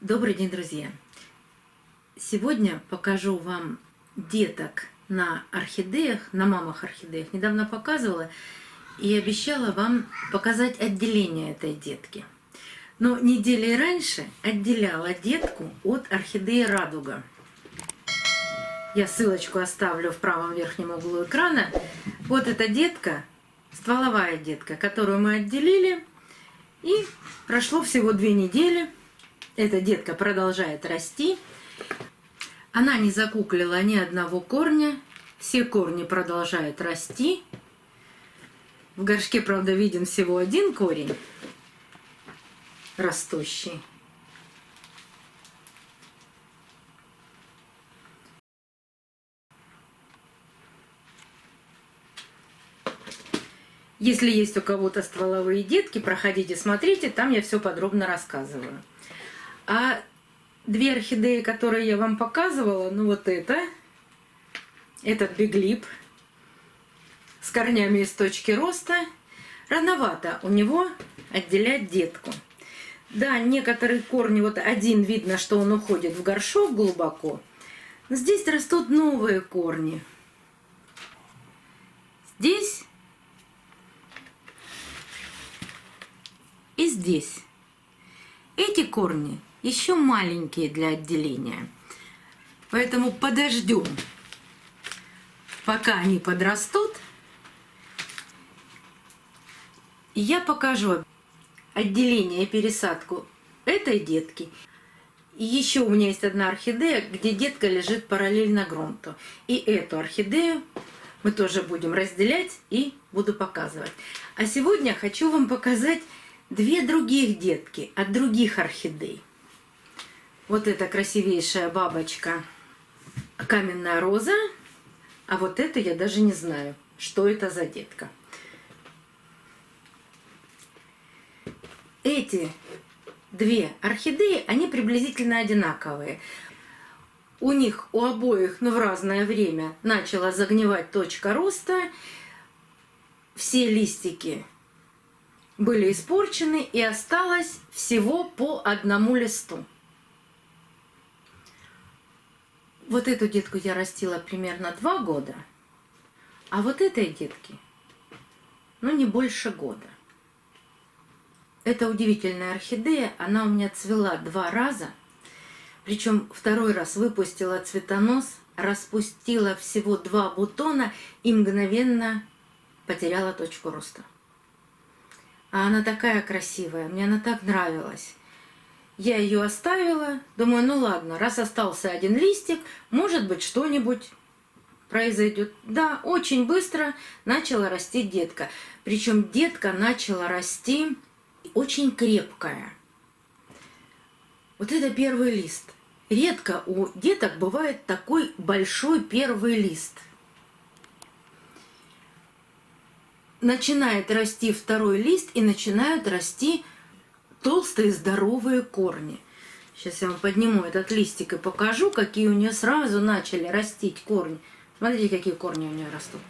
Добрый день, друзья! Сегодня покажу вам деток на орхидеях, на мамах орхидеях. Недавно показывала и обещала вам показать отделение этой детки. Но недели раньше отделяла детку от орхидеи Радуга. Я ссылочку оставлю в правом верхнем углу экрана. Вот эта детка, стволовая детка, которую мы отделили. И прошло всего 2 недели. Эта детка продолжает расти. Она не закуклила ни одного корня. Все корни продолжают расти. В горшке, правда, виден всего 1 корень растущий. Если есть у кого-то стволовые детки, проходите, смотрите, там я все подробно рассказываю. А 2 орхидеи, которые я вам показывала, ну вот этот биглип с корнями из точки роста, рановато у него отделять детку. Да, некоторые корни, вот один видно, что он уходит в горшок глубоко, но здесь растут новые корни. Здесь и здесь. Эти корни еще маленькие для отделения, поэтому подождем, пока они подрастут, и я покажу отделение и пересадку этой детки. И еще у меня есть одна орхидея, где детка лежит параллельно грунту. И эту орхидею мы тоже будем разделять и буду показывать. А сегодня хочу вам показать 2 других детки от других орхидей. Вот эта красивейшая бабочка каменная роза, а вот это я даже не знаю, что это за детка. Эти 2 орхидеи, они приблизительно одинаковые. У них у обоих, но в разное время, начала загнивать точка роста. Все листики были испорчены, и осталось всего по 1 листу. Вот эту детку я растила примерно 2 года, а вот этой детке, ну, не больше года. Это удивительная орхидея, она у меня цвела 2 раза, причем 2-й раз выпустила цветонос, распустила всего 2 бутона и мгновенно потеряла точку роста. А она такая красивая, мне она так нравилась. Я ее оставила, думаю, ну ладно, раз остался 1 листик, может быть, что-нибудь произойдет. Да, очень быстро начала расти детка. Причем детка начала расти очень крепкая. Вот это 1-й лист. Редко у деток бывает такой большой 1-й лист. Начинает расти 2-й лист и начинают расти толстые здоровые корни. Сейчас я вам подниму этот листик и покажу, какие у нее сразу начали растить корни. Смотрите, какие корни у нее растут.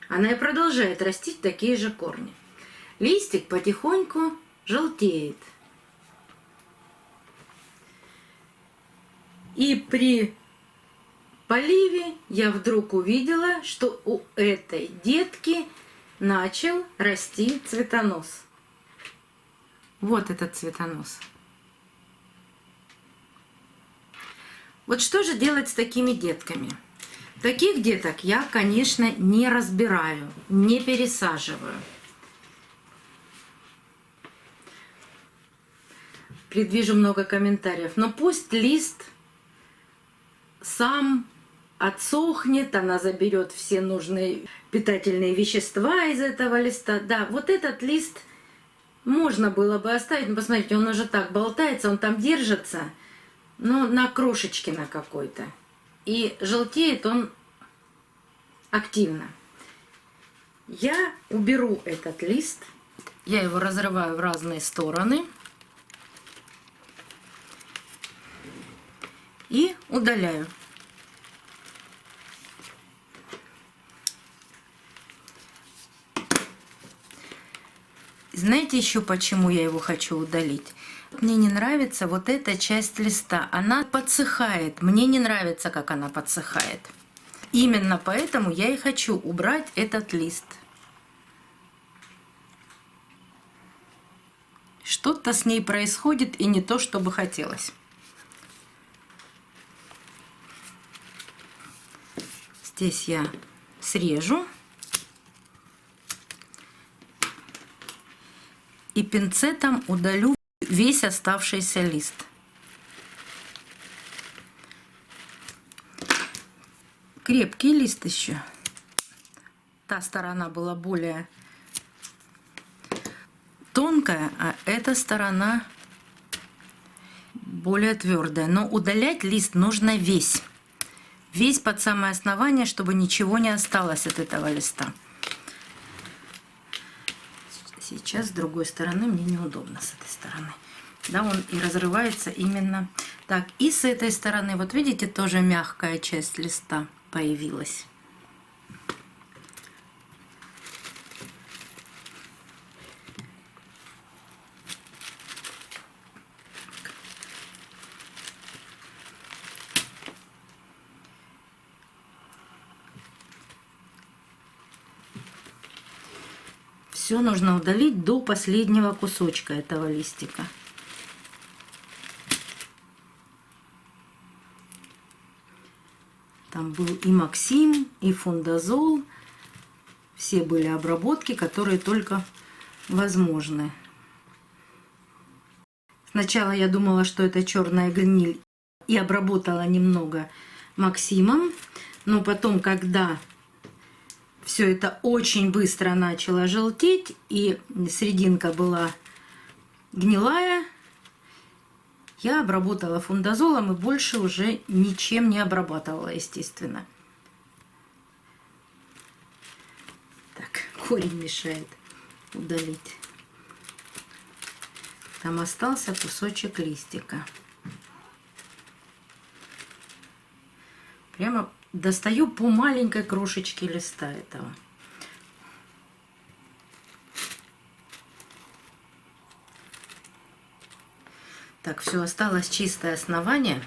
Она и продолжает растить такие же корни. Листик потихоньку желтеет. И при поливе я вдруг увидела, что у этой детки начал расти цветонос. Вот этот цветонос. Вот что же делать с такими детками? Таких деток я, конечно, не разбираю, не пересаживаю. Предвижу много комментариев. Но пусть лист сам отсохнет, она заберет все нужные питательные вещества из этого листа. Да, вот этот лист можно было бы оставить, но посмотрите, он уже так болтается, он там держится, но на крошечке на какой-то. И желтеет он активно. Я уберу этот лист, я его разрываю в разные стороны и удаляю. Знаете еще, почему я его хочу удалить? Мне не нравится вот эта часть листа. Она подсыхает. Мне не нравится, как она подсыхает. Именно поэтому я и хочу убрать этот лист. Что-то с ней происходит, и не то, что бы хотелось. Здесь я срежу. И пинцетом удалю весь оставшийся лист. Крепкий лист еще. Та сторона была более тонкая, а эта сторона более твердая. Но удалять лист нужно весь. Весь под самое основание, чтобы ничего не осталось от этого листа. Сейчас с другой стороны мне неудобно, с этой стороны. Да, он и разрывается именно так. И с этой стороны, вот видите, тоже мягкая часть листа появилась. Все нужно удалить до последнего кусочка этого листика. Там был и Максим, и Фундазол. Все были обработки, которые только возможны. Сначала я думала, что это черная гниль, и обработала немного Максимом. Но потом, когда все это очень быстро начало желтеть, и серединка была гнилая, я обработала фундазолом и больше уже ничем не обрабатывала, естественно. Так, корень мешает удалить. Там остался кусочек листика. Прямо достаю по маленькой крошечке листа этого. Так, все, осталось чистое основание.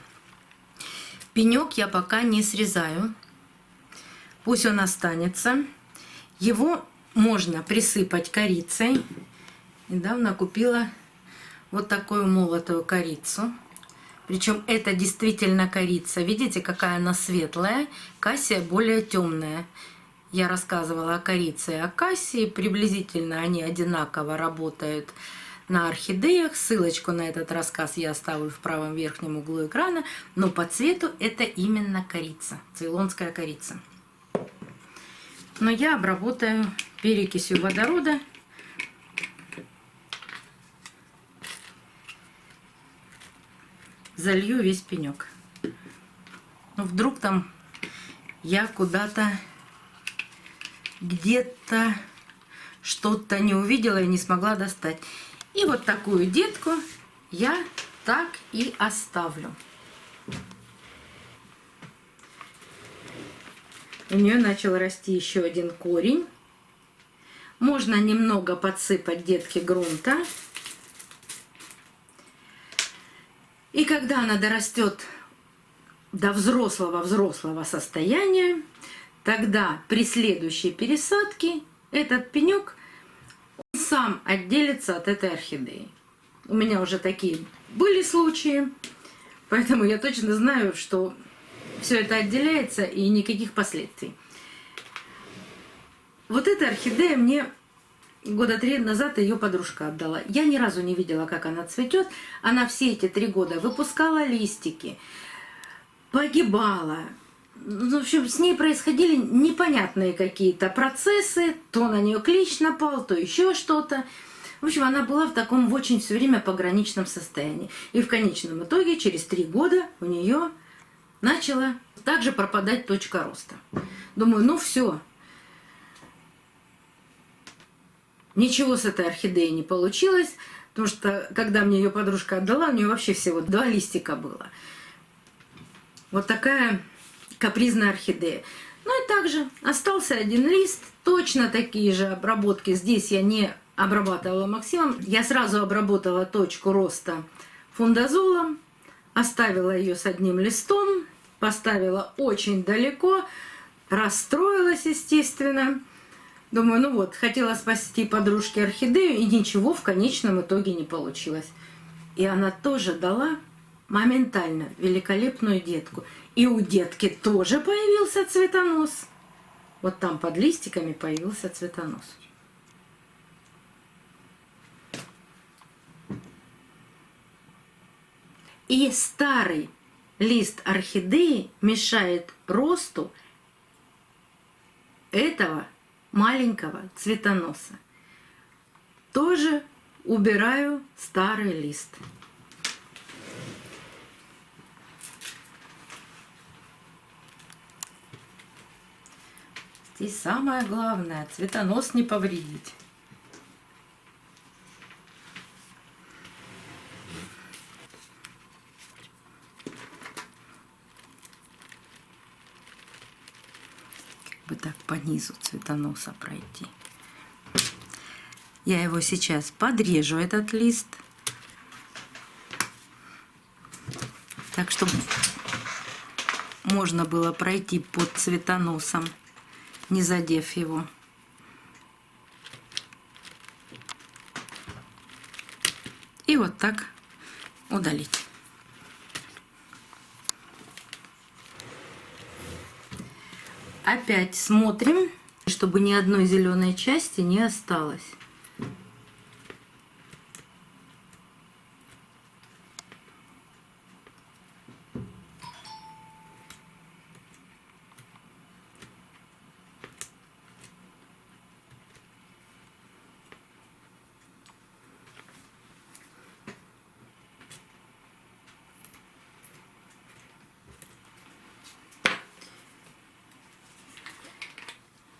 Пенек я пока не срезаю. Пусть он останется. Его можно присыпать корицей. Недавно купила вот такую молотую корицу. Причем это действительно корица. Видите, какая она светлая. Кассия более темная. Я рассказывала о корице и о кассии. Приблизительно они одинаково работают на орхидеях. Ссылочку на этот рассказ я оставлю в правом верхнем углу экрана. Но по цвету это именно корица. Цейлонская корица. Но я обработаю перекисью водорода. Залью весь пенек. Ну, вдруг там я куда-то, где-то что-то не увидела и не смогла достать. И вот такую детку я так и оставлю. У нее начал расти еще один корень. Можно немного подсыпать детке грунта. И когда она дорастет до взрослого состояния, тогда при следующей пересадке этот пенек сам отделится от этой орхидеи. У меня уже такие были случаи, поэтому я точно знаю, что все это отделяется и никаких последствий. Вот эта орхидея мне года 3 назад ее подружка отдала. Я ни разу не видела, как она цветет. Она все эти 3 года выпускала листики, погибала. В общем, с ней происходили непонятные какие-то процессы. То на нее клещ напал, то еще что-то. В общем, она была в таком очень все время пограничном состоянии. И в конечном итоге, через 3 года у нее начала также пропадать точка роста. Думаю, ну все. Ничего с этой орхидеей не получилось, потому что, когда мне ее подружка отдала, у нее вообще всего 2 листика было. Вот такая капризная орхидея. Ну и также остался один лист, точно такие же обработки здесь я не обрабатывала Максимом. Я сразу обработала точку роста фундазолом, оставила ее с одним листом, поставила очень далеко, расстроилась, естественно. Думаю, ну вот, хотела спасти подружке орхидею, и ничего в конечном итоге не получилось. И она тоже дала моментально великолепную детку. И у детки тоже появился цветонос. Вот там под листиками появился цветонос. И старый лист орхидеи мешает росту этого маленького цветоноса. Тоже убираю старый лист. Здесь самое главное — цветонос не повредить. Как бы так по низу цветоноса пройти. Я его сейчас подрежу, этот лист, так, чтобы можно было пройти под цветоносом, не задев его. И вот так удалить. Опять смотрим, чтобы ни одной зеленой части не осталось.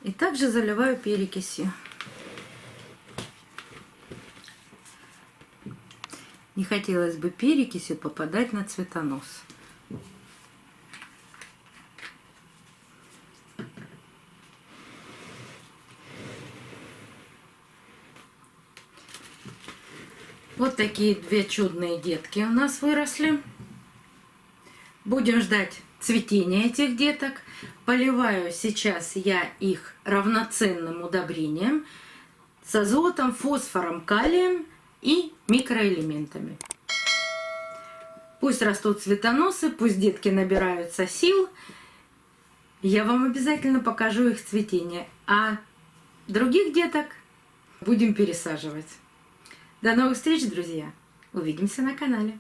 И также заливаю перекисью. Не хотелось бы перекисью попадать на цветонос. Вот такие две чудные детки у нас выросли. Будем ждать цветения этих деток. Поливаю сейчас я их равноценным удобрением с азотом, фосфором, калием и микроэлементами. Пусть растут цветоносы, пусть детки набираются сил. Я вам обязательно покажу их цветение. А других деток будем пересаживать. До новых встреч, друзья! Увидимся на канале.